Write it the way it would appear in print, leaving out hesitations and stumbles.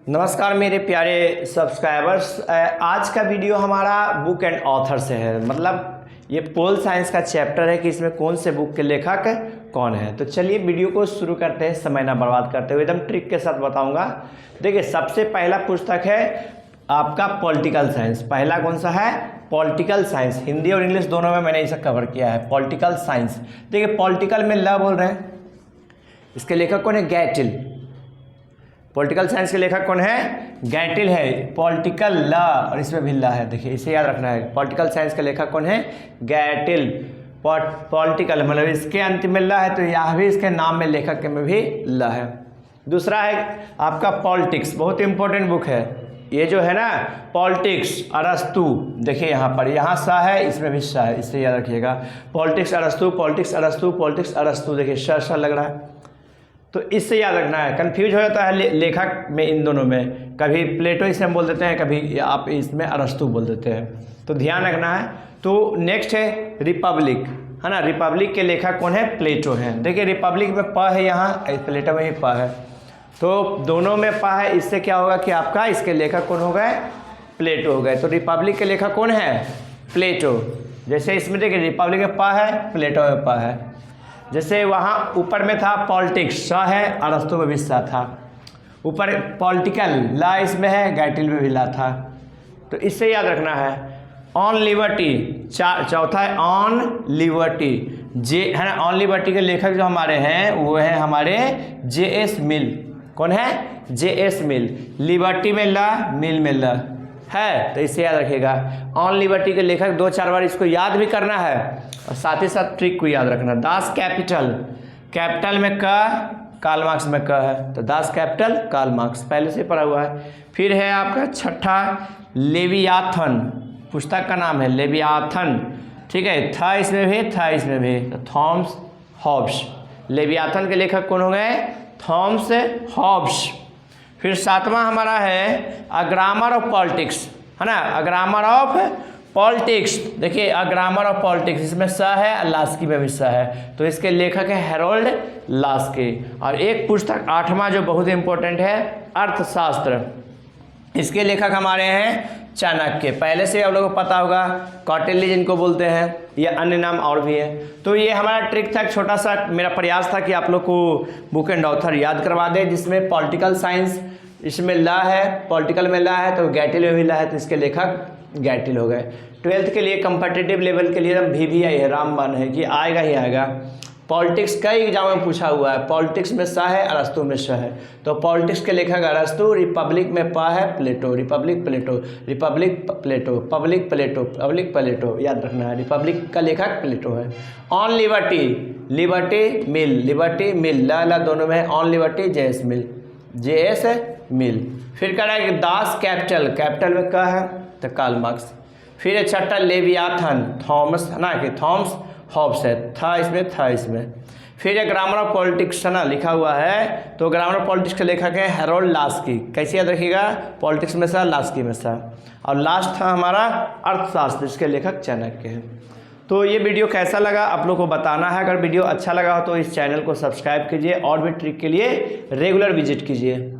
नमस्कार मेरे प्यारे सब्सक्राइबर्स। आज का वीडियो हमारा बुक एंड ऑथर से है। मतलब ये पोल साइंस का चैप्टर है कि इसमें कौन से बुक के लेखक कौन है। तो चलिए वीडियो को शुरू करते हैं, समय ना बर्बाद करते हुए एकदम ट्रिक के साथ बताऊंगा। देखिए, सबसे पहला पुस्तक है आपका पॉलिटिकल साइंस। पहला कौन सा है? Political science. हिंदी और इंग्लिश दोनों में मैंने इसे कवर किया है। Political science. देखिए, पॉलिटिकल में ल बोल रहे हैं, इसके लेखक कौन है? गैटिल। पॉलिटिकल साइंस के लेखक कौन है? गैटिल है। पॉलिटिकल ल और इसमें भी ल है, देखिए इसे याद रखना है। पॉलिटिकल साइंस के लेखक कौन है? गैटिल। पॉलिटिकल मतलब इसके अंतिम में ल है, तो यह भी इसके नाम में, लेखक में भी ल है। दूसरा है आपका पॉलिटिक्स, बहुत इंपॉर्टेंट बुक है ये जो है ना, पॉलिटिक्स अरस्तु। देखिए यहाँ पर, यहाँ सा है, इसमें भी सा है, इससे याद रखिएगा। पॉलिटिक्स अरस्तु, पॉलिटिक्स अरस्तु, पॉलिटिक्स अरस्तु। देखिए सा लग रहा है, तो इससे याद रखना है। कंफ्यूज हो जाता है लेखक में, इन दोनों में। कभी प्लेटो इसे हम बोल देते हैं, कभी आप इसमें अरस्तु बोल देते हैं, तो ध्यान रखना है। तो नेक्स्ट है रिपब्लिक, है ना। रिपब्लिक के लेखक कौन है? प्लेटो हैं। देखिए रिपब्लिक में प है, यहाँ प्लेटो में भी प है, तो दोनों में प है। इससे क्या होगा कि आपका इसके लेखक कौन हो गए? प्लेटो हो गए। तो रिपब्लिक के लेखक कौन है? प्लेटो। जैसे इसमें देखिए रिपब्लिक में प है, प्लेटो में प है। जैसे वहाँ ऊपर में था पॉलिटिक्स, स है, अरस्तु में भी स था। ऊपर पॉलिटिकल ला इसमें है, गैटिल में भी ला था। तो इससे याद रखना है। ऑन लिबर्टी, चौथा है ऑन लिबर्टी, जे है ना। ऑन लिबर्टी के लेखक जो हमारे हैं वो है हमारे J.S. मिल। कौन है? J.S. मिल। लिबर्टी में ला, मिल में ला है, तो इसे याद रखिएगा। ऑन लिबर्टी के लेखक 2-4 बार इसको याद भी करना है, और साथ ही साथ ट्रिक को याद रखना। दास कैपिटल, कैपिटल में क, कार्ल मार्क्स में क है, तो दास कैपिटल कार्ल मार्क्स पहले से पढ़ा हुआ है। फिर है आपका छठा लेवियाथन, पुस्तक का नाम है लेवियाथन, ठीक है। था इसमें भी, था इसमें भी, तो थॉमस हॉब्स। लेवियाथन के लेखक कौन हो गए? Thomas Hobbes. फिर सातवां हमारा है अ ग्रामर ऑफ पॉलिटिक्स, है ना। A grammar of politics. देखिए अ ग्रामर ऑफ पॉलिटिक्स, इसमें स है, लास्की में भी स है, तो इसके लेखक है हैरोल्ड लास्की। और एक पुस्तक आठवां जो बहुत इंपॉर्टेंट है, अर्थशास्त्र। इसके लेखक हमारे हैं चाणक्य। पहले से आप लोगों को पता होगा, कौटिल्य जिनको बोलते हैं, या अन्य नाम और भी है। तो ये हमारा ट्रिक था, छोटा सा मेरा प्रयास था कि आप लोग को बुक एंड ऑथर याद करवा दे, जिसमें पॉलिटिकल साइंस इसमें ला है, पॉलिटिकल में ला है, तो गैटिल में भी ला है, तो इसके लेखक गैटिल हो गए। 12th के लिए कंपटीटिव लेवल के लिए एकदम VVI है, रामबाण है कि आएगा ही आएगा। पॉलिटिक्स कई एग्जाम में पूछा हुआ है। पॉलिटिक्स में स है, अरस्तु में स है, तो पॉलिटिक्स के लेखक अरस्तु। रिपब्लिक में प है, Plato. Republic Plato, Republic Plato, public Plato, public Plato, याद रखना है। रिपब्लिक का लेखक प्लेटो है। On liberty, liberty Mill, liberty Mill, ला दोनों में है। On liberty J.S. Mill, J.S. Mill. फिर कह रहा है कि दास कैपिटल, कैपिटल में क है, तो कार्ल मार्क्स। फिर है छठा लेवियाथन, थॉमस, है ना, कि थॉमस हॉब्स है, था इसमें, था इसमें। फिर है ग्रामर ऑफ पॉलिटिक्स, है ना, लिखा हुआ है, तो ग्रामर ऑफ पॉलिटिक्स के लेखक है हैरोल्ड लास्की। कैसे याद रखिएगा? पॉलिटिक्स में सा, लास्की में सा। और लास्ट था हमारा अर्थशास्त्र, इसके लेखक चाणक्य है। तो ये वीडियो कैसा लगा आप लोग को बताना है। अगर वीडियो अच्छा लगा हो तो इस चैनल को सब्सक्राइब कीजिए, और भी ट्रिक के लिए रेगुलर विजिट कीजिए।